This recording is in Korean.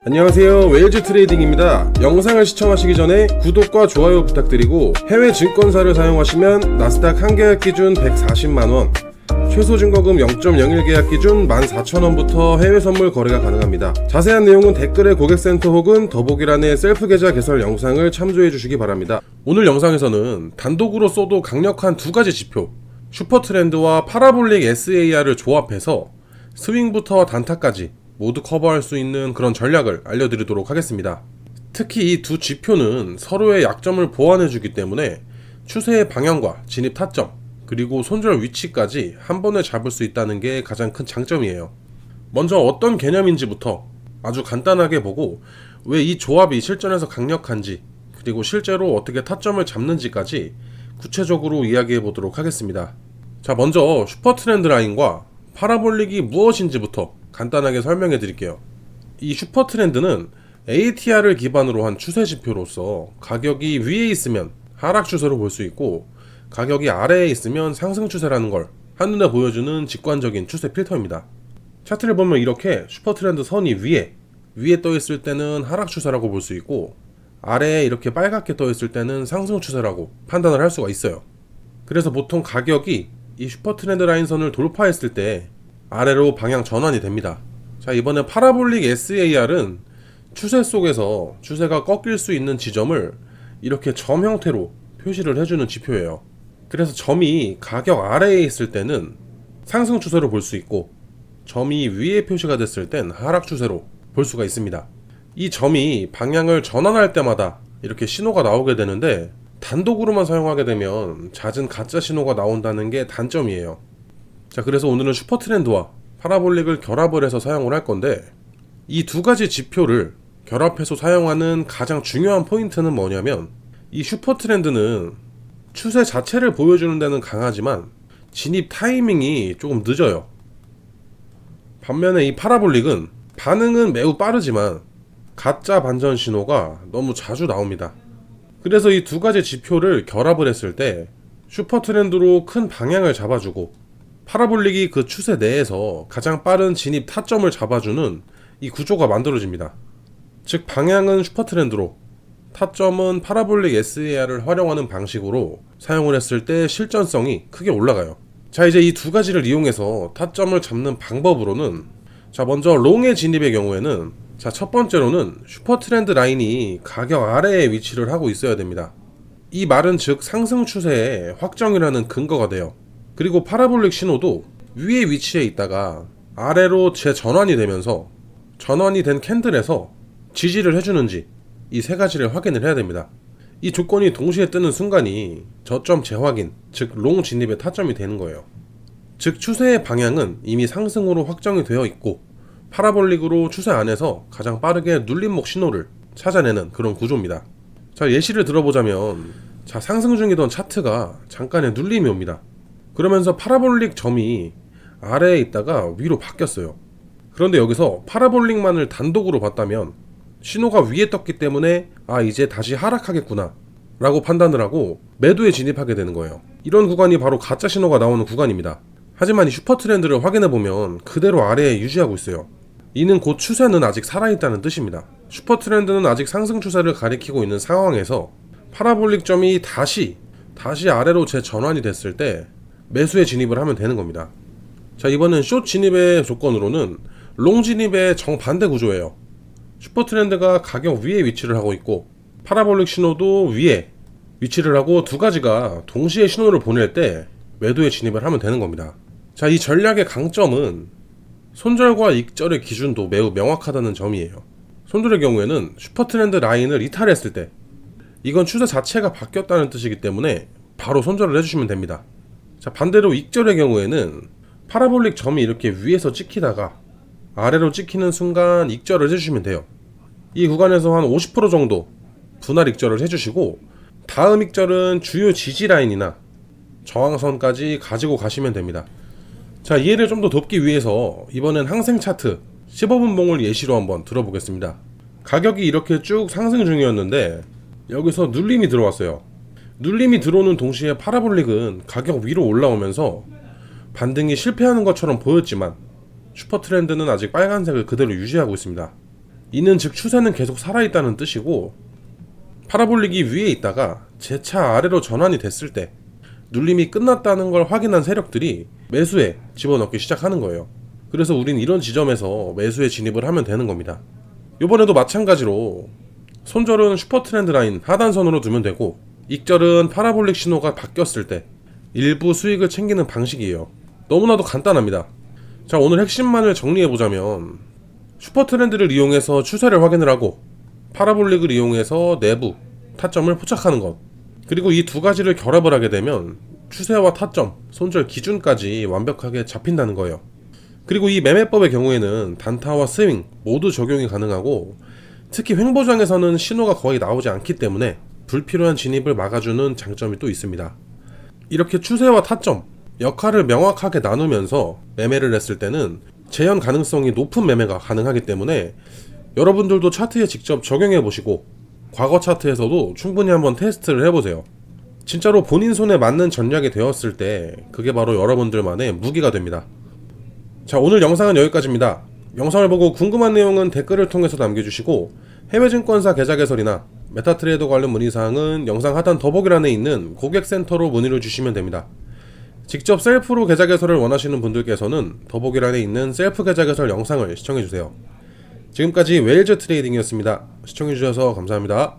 안녕하세요, 웨일즈 트레이딩입니다. 영상을 시청하시기 전에 구독과 좋아요 부탁드리고, 해외 증권사를 사용하시면 나스닥 한 계약 기준 140만원, 최소 증거금 0.01 계약 기준 14,000원부터 해외 선물 거래가 가능합니다. 자세한 내용은 댓글에 고객센터 혹은 더보기란의 셀프 계좌 개설 영상을 참조해 주시기 바랍니다. 오늘 영상에서는 단독으로 써도 강력한 두 가지 지표, 슈퍼트렌드와 파라볼릭 SAR을 조합해서 스윙부터 단타까지 모두 커버할 수 있는 그런 전략을 알려드리도록 하겠습니다. 특히 이 두 지표는 서로의 약점을 보완해주기 때문에 추세의 방향과 진입 타점, 그리고 손절 위치까지 한 번에 잡을 수 있다는 게 가장 큰 장점이에요. 먼저 어떤 개념인지부터 아주 간단하게 보고, 왜 이 조합이 실전에서 강력한지, 그리고 실제로 어떻게 타점을 잡는지까지 구체적으로 이야기해 보도록 하겠습니다. 자, 먼저 슈퍼트렌드 라인과 파라볼릭이 무엇인지부터 간단하게 설명해 드릴게요. 이 슈퍼트렌드는 ATR을 기반으로 한 추세 지표로서 가격이 위에 있으면 하락 추세로 볼 수 있고, 가격이 아래에 있으면 상승 추세라는 걸 한눈에 보여주는 직관적인 추세 필터입니다. 차트를 보면 이렇게 슈퍼트렌드 선이 위에 떠 있을 때는 하락 추세라고 볼 수 있고, 아래에 이렇게 빨갛게 떠 있을 때는 상승 추세라고 판단을 할 수가 있어요. 그래서 보통 가격이 이 슈퍼트렌드 라인 선을 돌파했을 때 아래로 방향 전환이 됩니다. 자, 이번에 파라볼릭 SAR은 추세 속에서 추세가 꺾일 수 있는 지점을 이렇게 점 형태로 표시를 해주는 지표예요. 그래서 점이 가격 아래에 있을 때는 상승 추세로 볼 수 있고, 점이 위에 표시가 됐을 땐 하락 추세로 볼 수가 있습니다. 이 점이 방향을 전환할 때마다 이렇게 신호가 나오게 되는데, 단독으로만 사용하게 되면 잦은 가짜 신호가 나온다는 게 단점이에요. 자, 그래서 오늘은 슈퍼트렌드와 파라볼릭을 결합을 해서 사용을 할 건데, 이 두 가지 지표를 결합해서 사용하는 가장 중요한 포인트는 뭐냐면, 이 슈퍼트렌드는 추세 자체를 보여주는 데는 강하지만 진입 타이밍이 조금 늦어요. 반면에 이 파라볼릭은 반응은 매우 빠르지만 가짜 반전 신호가 너무 자주 나옵니다. 그래서 이 두 가지 지표를 결합을 했을 때 슈퍼트렌드로 큰 방향을 잡아주고, 파라볼릭이 그 추세 내에서 가장 빠른 진입 타점을 잡아주는 이 구조가 만들어집니다. 즉, 방향은 슈퍼트렌드로, 타점은 파라볼릭 SAR을 활용하는 방식으로 사용을 했을 때 실전성이 크게 올라가요. 자, 이제 이 두 가지를 이용해서 타점을 잡는 방법으로는, 자, 먼저 롱의 진입의 경우에는, 자, 첫 번째로는 슈퍼트렌드 라인이 가격 아래에 위치를 하고 있어야 됩니다. 이 말은 즉 상승 추세의 확정이라는 근거가 돼요. 그리고 파라볼릭 신호도 위에 위치해 있다가 아래로 재전환이 되면서 전환이 된 캔들에서 지지를 해주는지, 이 세 가지를 확인을 해야 됩니다. 이 조건이 동시에 뜨는 순간이 저점 재확인, 즉 롱 진입의 타점이 되는 거예요. 즉 추세의 방향은 이미 상승으로 확정이 되어 있고, 파라볼릭으로 추세 안에서 가장 빠르게 눌림목 신호를 찾아내는 그런 구조입니다. 자, 예시를 들어보자면, 자, 상승 중이던 차트가 잠깐의 눌림이 옵니다. 그러면서 파라볼릭 점이 아래에 있다가 위로 바뀌었어요. 그런데 여기서 파라볼릭만을 단독으로 봤다면 신호가 위에 떴기 때문에 이제 다시 하락하겠구나 라고 판단을 하고 매도에 진입하게 되는 거예요. 이런 구간이 바로 가짜 신호가 나오는 구간입니다. 하지만 이 슈퍼트렌드를 확인해보면 그대로 아래에 유지하고 있어요. 이는 곧 추세는 아직 살아있다는 뜻입니다. 슈퍼트렌드는 아직 상승 추세를 가리키고 있는 상황에서 파라볼릭 점이 다시 아래로 재전환이 됐을 때 매수에 진입을 하면 되는 겁니다. 자, 이번엔 숏 진입의 조건으로는 롱 진입의 정반대 구조예요. 슈퍼트렌드가 가격 위에 위치를 하고 있고, 파라볼릭 신호도 위에 위치를 하고, 두 가지가 동시에 신호를 보낼 때 매도에 진입을 하면 되는 겁니다. 자, 이 전략의 강점은 손절과 익절의 기준도 매우 명확하다는 점이에요. 손절의 경우에는 슈퍼트렌드 라인을 이탈했을 때, 이건 추세 자체가 바뀌었다는 뜻이기 때문에 바로 손절을 해주시면 됩니다. 자, 반대로 익절의 경우에는 파라볼릭 점이 이렇게 위에서 찍히다가 아래로 찍히는 순간 익절을 해주시면 돼요. 이 구간에서 한 50% 정도 분할 익절을 해주시고, 다음 익절은 주요 지지 라인이나 저항선까지 가지고 가시면 됩니다. 자, 이해를 좀 더 돕기 위해서 이번엔 항생 차트 15분 봉을 예시로 한번 들어보겠습니다. 가격이 이렇게 쭉 상승 중이었는데 여기서 눌림이 들어왔어요. 눌림이 들어오는 동시에 파라볼릭은 가격 위로 올라오면서 반등이 실패하는 것처럼 보였지만 슈퍼트렌드는 아직 빨간색을 그대로 유지하고 있습니다. 이는 즉 추세는 계속 살아있다는 뜻이고, 파라볼릭이 위에 있다가 재차 아래로 전환이 됐을 때 눌림이 끝났다는 걸 확인한 세력들이 매수에 집어넣기 시작하는 거예요. 그래서 우린 이런 지점에서 매수에 진입을 하면 되는 겁니다. 이번에도 마찬가지로 손절은 슈퍼 트렌드 라인 하단선으로 두면 되고, 익절은 파라볼릭 신호가 바뀌었을 때 일부 수익을 챙기는 방식이에요. 너무나도 간단합니다. 자, 오늘 핵심만을 정리해보자면, 슈퍼 트렌드를 이용해서 추세를 확인을 하고 파라볼릭을 이용해서 내부 타점을 포착하는 것, 그리고 이 두 가지를 결합을 하게 되면 추세와 타점, 손절 기준까지 완벽하게 잡힌다는 거예요. 그리고 이 매매법의 경우에는 단타와 스윙 모두 적용이 가능하고, 특히 횡보장에서는 신호가 거의 나오지 않기 때문에 불필요한 진입을 막아주는 장점이 또 있습니다. 이렇게 추세와 타점, 역할을 명확하게 나누면서 매매를 했을 때는 재현 가능성이 높은 매매가 가능하기 때문에 여러분들도 차트에 직접 적용해 보시고 과거 차트에서도 충분히 한번 테스트를 해보세요. 진짜로 본인 손에 맞는 전략이 되었을 때 그게 바로 여러분들만의 무기가 됩니다. 자, 오늘 영상은 여기까지입니다. 영상을 보고 궁금한 내용은 댓글을 통해서 남겨주시고, 해외 증권사 계좌 개설이나 메타트레이더 관련 문의사항은 영상 하단 더보기란에 있는 고객센터로 문의를 주시면 됩니다. 직접 셀프로 계좌 개설을 원하시는 분들께서는 더보기란에 있는 셀프 계좌 개설 영상을 시청해주세요. 지금까지 웨일즈 트레이딩이었습니다. 시청해주셔서 감사합니다.